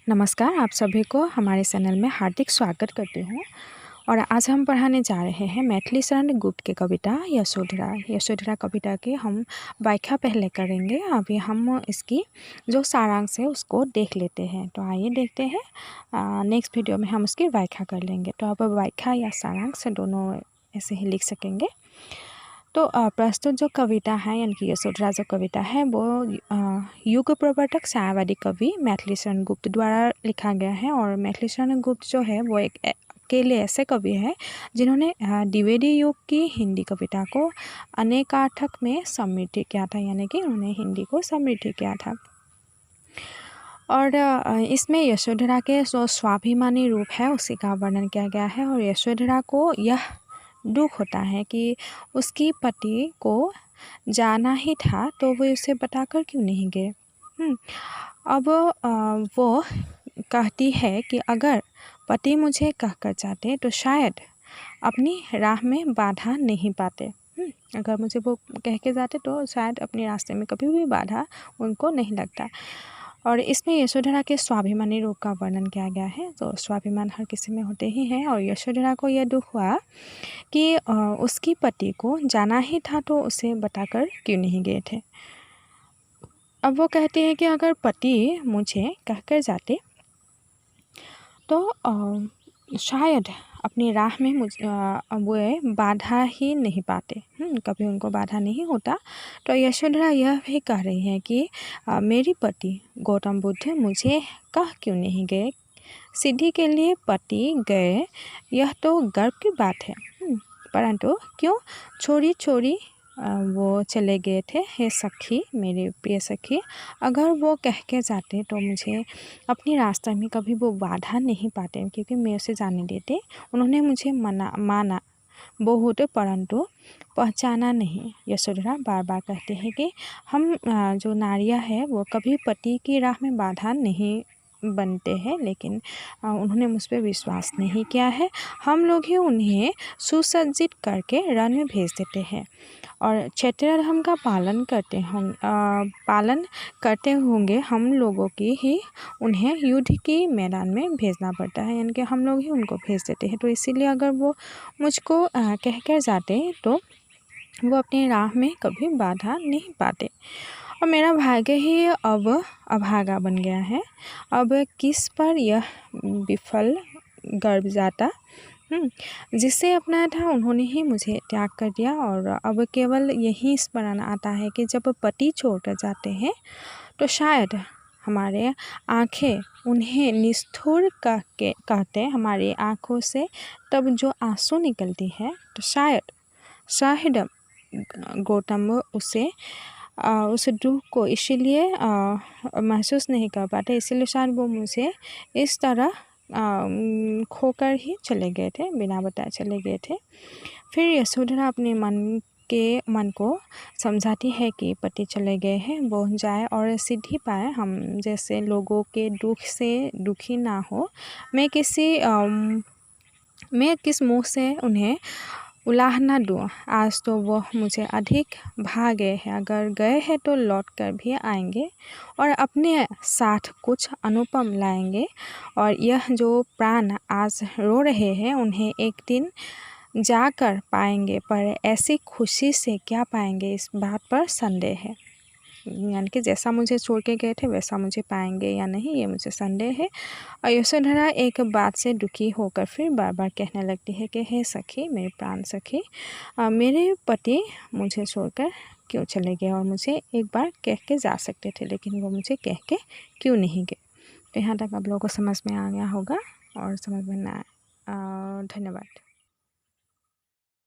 नमस्कार, आप सभी को हमारे चैनल में हार्दिक स्वागत करती हूँ। और आज हम पढ़ाने जा रहे हैं मैथिली शरण गुप्त की कविता यशोधरा। यशोधरा कविता की हम व्याख्या पहले करेंगे। अभी हम इसकी जो सारांश है उसको देख लेते हैं। तो आइए देखते हैं। नेक्स्ट वीडियो में हम उसकी व्याख्या कर लेंगे। तो आप व्याख्या या सारांश दोनों ऐसे ही लिख सकेंगे। तो प्रस्तुत जो कविता है यानी कि यशोधरा जो कविता है वो युग प्रवर्तक छायावादी कवि मैथिली शरण गुप्त द्वारा लिखा गया है। और मैथिली शरण गुप्त जो है वो एक अकेले ऐसे कवि हैं जिन्होंने द्विवेदी युग की हिंदी कविता को अनेकार्थक में समृद्ध किया था, यानी कि उन्होंने हिंदी को समृद्ध किया था। और इसमें यशोधरा के जो स्वाभिमानी रूप है उसी का वर्णन किया गया है। और यशोधरा को यह दुख होता है कि उसकी पति को जाना ही था तो वो उसे बताकर क्यों नहीं गए। अब वो कहती है कि अगर पति मुझे कहकर जाते तो शायद अपनी राह में बाधा नहीं पाते। अगर मुझे वो कह के जाते तो शायद अपने रास्ते में कभी भी बाधा उनको नहीं लगता। और इसमें यशोधरा के स्वाभिमानी रूप का वर्णन किया गया है। तो स्वाभिमान हर किसी में होते ही हैं। और यशोधरा को यह दुख हुआ कि उसकी पति को जाना ही था तो उसे बताकर क्यों नहीं गए थे। अब वो कहती है कि अगर पति मुझे कहकर जाते तो शायद अपनी राह में वो बाधा ही नहीं पाते, कभी उनको बाधा नहीं होता। तो यशोधरा यह भी कह रही है कि मेरी पति गौतम बुद्ध मुझे कह क्यों नहीं गए। सिद्धि के लिए पति गए यह तो गर्व की बात है, परंतु क्यों छोरी छोरी वो चले गए थे। हे सखी, मेरी प्रिय सखी, अगर वो कह के जाते तो मुझे अपनी रास्ते में कभी वो बाधा नहीं पाते, क्योंकि मैं उसे जाने देते। उन्होंने मुझे माना बहुत, परंतु पहचाना नहीं। यशोधरा बार बार कहते हैं कि हम जो नारियां हैं वो कभी पति की राह में बाधा नहीं बनते हैं, लेकिन उन्होंने मुझ पर विश्वास नहीं किया है। हम लोग ही उन्हें सुसज्जित करके रण में भेज देते हैं और क्षत्रिय धर्म का पालन करते होंगे हम लोगों की ही उन्हें युद्ध की मैदान में भेजना पड़ता है, यानी कि हम लोग ही उनको भेज देते हैं। तो इसीलिए अगर वो मुझको कह कर जाते तो वो अपनी राह में कभी बाधा नहीं पाते। और मेरा भाग्य ही अब अभागा बन गया है। अब किस पर यह विफल गर्भ जाता, जिसे अपनाया था उन्होंने ही मुझे त्याग कर दिया। और अब केवल यही स्मरण आता है कि जब पति छोड़ जाते हैं तो शायद हमारे आँखें उन्हें निष्ठुर कहते हमारी आँखों से तब जो आंसू निकलती है तो शायद गौतम उस दुख को इसीलिए महसूस नहीं कर पाते, इसीलिए शायद वो मुझे इस तरह खोकर ही चले गए थे, बिना बताए चले गए थे। फिर यशोधरा अपने मन को समझाती है कि पति चले गए हैं, वो जाए और सिद्धि पाए, हम जैसे लोगों के दुख से दुखी ना हो। मैं किस मुँह से उन्हें उलाह ना दूँ। आज तो वह मुझे अधिक भा गए हैं, अगर गए हैं तो लौट कर भी आएंगे और अपने साथ कुछ अनुपम लाएंगे। और यह जो प्राण आज रो रहे हैं उन्हें एक दिन जाकर पाएंगे, पर ऐसी खुशी से क्या पाएंगे इस बात पर संदेह है। यानी कि जैसा मुझे छोड़ के गए थे वैसा मुझे पाएंगे या नहीं, ये मुझे संदेह है। और यशोधरा एक बात से दुखी होकर फिर बार बार कहने लगती है कि हे सखी, मेरे प्राण सखी, मेरे पति मुझे छोड़कर क्यों चले गए और मुझे एक बार कह के जा सकते थे, लेकिन वो मुझे कह के क्यों नहीं गए। तो यहाँ तक आप लोगों को समझ में आ गया होगा और समझ में ना आया। धन्यवाद।